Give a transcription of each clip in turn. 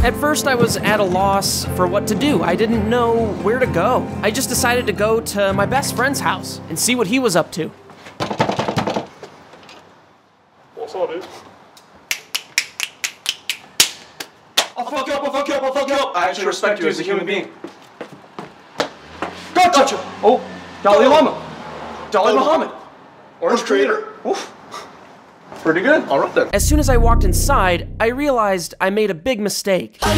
At first, I was at a loss for what to do. I didn't know where to go. I just decided to go to my best friend's house and see what he was up to. What's up, dude? I'll fuck you up, I'll fuck you up, I'll fuck you up. I actually respect you as a human being. Gotcha! Oh, Dalai Lama. Dalai Muhammad. Orange Crater. Oof. Pretty good. All right then. As soon as I walked inside, I realized I made a big mistake. What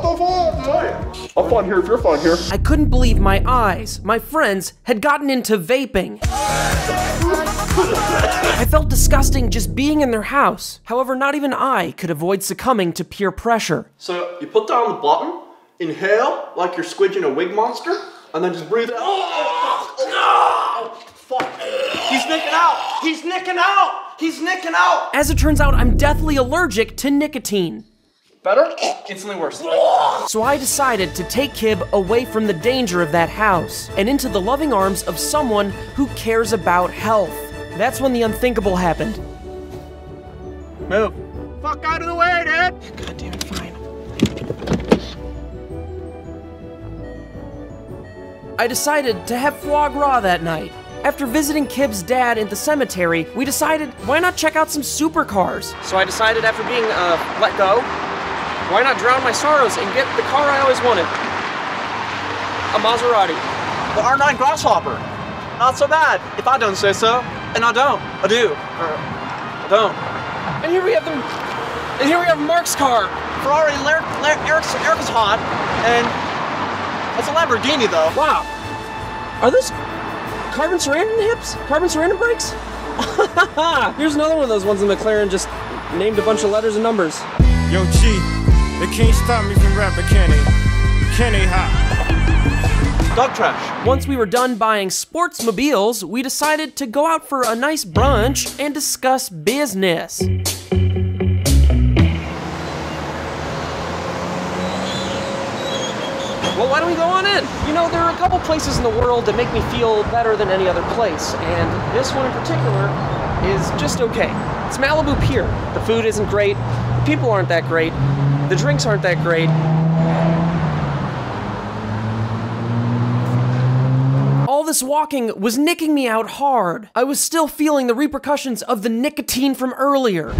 the fuck, dude? I'll fun here if you're fun here. I couldn't believe my eyes. My friends had gotten into vaping. I felt disgusting just being in their house. However, not even I could avoid succumbing to peer pressure. So you put down the button, inhale like you're squidging a wig monster, and then just breathe out. Oh, fuck. He's nicking out! He's nicking out! He's nicking out! As it turns out, I'm deathly allergic to nicotine. Better? Instantly worse. So I decided to take Kib away from the danger of that house and into the loving arms of someone who cares about health. That's when the unthinkable happened. Move. Fuck out of the way, dude! God damn it, fine. I decided to have foie gras that night. After visiting Kib's dad in the cemetery, we decided, why not check out some supercars? So I decided after being let go, why not drown my sorrows and get the car I always wanted? A Maserati. The R9 Grasshopper. Not so bad, if I don't say so. And I don't. I do. I don't. And here we have them. And here we have Mark's car. Ferrari Eric's hot, and it's a Lamborghini though. Wow. Are those carbon ceramic hips? Carbon ceramic brakes? Here's another one of those ones in McLaren just named a bunch of letters and numbers. Yo, G, they can't stop me from rapping Kenny. Kenny hot. Dog trash. Once we were done buying sportsmobiles, we decided to go out for a nice brunch and discuss business. Well, why don't we go on in? You know, there are a couple places in the world that make me feel better than any other place, and this one in particular is just okay. It's Malibu Pier. The food isn't great, the people aren't that great, the drinks aren't that great. All this walking was nicking me out hard. I was still feeling the repercussions of the nicotine from earlier.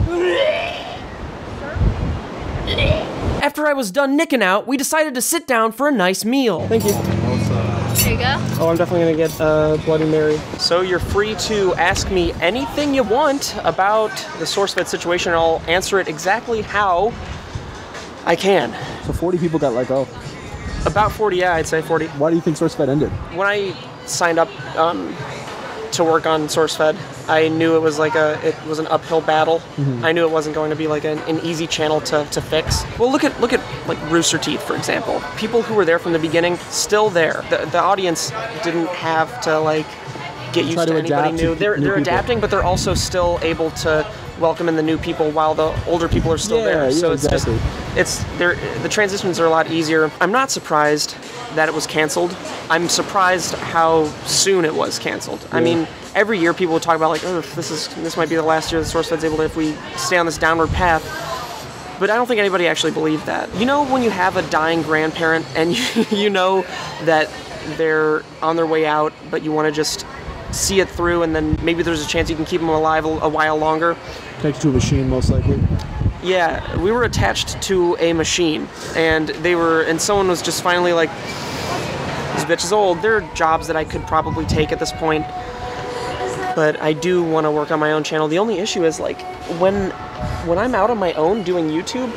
After I was done nicking out, we decided to sit down for a nice meal. Thank you. There you go. Oh, I'm definitely gonna get Bloody Mary. So you're free to ask me anything you want about the SourceFed situation, and I'll answer it exactly how I can. So 40 people got let go. About 40, yeah, I'd say 40. Why do you think SourceFed ended? When I signed up to work on SourceFed, I knew it was like an uphill battle. I knew it wasn't going to be like an easy channel to fix. Well, look at like Rooster Teeth, for example. People who were there from the beginning, still there. The audience didn't have to like get used to anybody new. They're adapting, but they're also still able to welcome in the new people while the older people are still there. So it's exactly. the transitions are a lot easier. I'm not surprised that it was canceled. I'm surprised how soon it was canceled. I mean, every year people would talk about like, oh, this might be the last year that SourceFed's able to, if we stay on this downward path. But I don't think anybody actually believed that. You know when you have a dying grandparent and you know that they're on their way out, but you want to just see it through, and then maybe there's a chance you can keep them alive a while longer. Connected to a machine, most likely. Yeah, we were attached to a machine, and someone was just finally like, this bitch is old. There are jobs that I could probably take at this point, but I do want to work on my own channel. The only issue is like when I'm out on my own doing YouTube,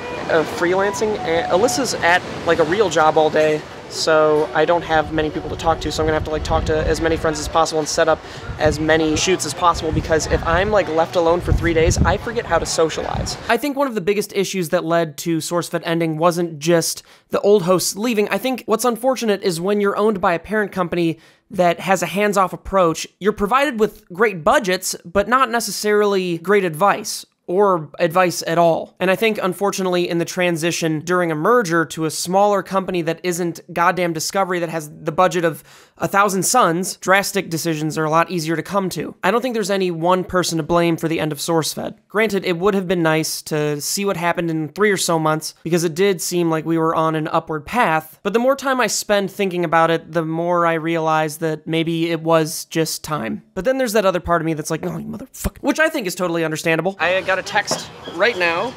freelancing, Alyssa's at like a real job all day, so I don't have many people to talk to, so I'm gonna have to like talk to as many friends as possible and set up as many shoots as possible, because if I'm like left alone for 3 days, I forget how to socialize. I think one of the biggest issues that led to SourceFed ending wasn't just the old hosts leaving. I think what's unfortunate is when you're owned by a parent company that has a hands-off approach, you're provided with great budgets, but not necessarily great advice or advice at all. And I think, unfortunately, in the transition during a merger to a smaller company that isn't goddamn Discovery that has the budget of 1,000 suns, drastic decisions are a lot easier to come to. I don't think there's any one person to blame for the end of SourceFed. Granted, it would have been nice to see what happened in 3 or so months, because it did seem like we were on an upward path, but the more time I spend thinking about it, the more I realize that maybe it was just time. But then there's that other part of me that's like, oh, you motherfucker, which I think is totally understandable. I got a text right now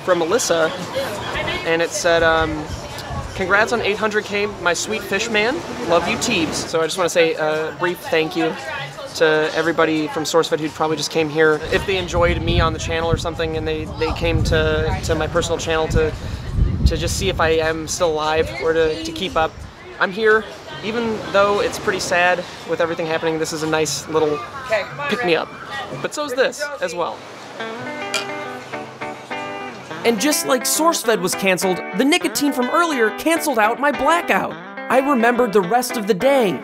from Melissa, and it said, congrats on 800K, my sweet fish man. Love you, Teebs. So I just want to say a brief thank you to everybody from SourceFed who probably just came here. If they enjoyed me on the channel or something and they came to my personal channel to just see if I am still alive or to keep up, I'm here. Even though it's pretty sad with everything happening, this is a nice little pick-me-up. But so's this as well. And just like SourceFed was canceled, the nicotine from earlier canceled out my blackout. I remembered the rest of the day.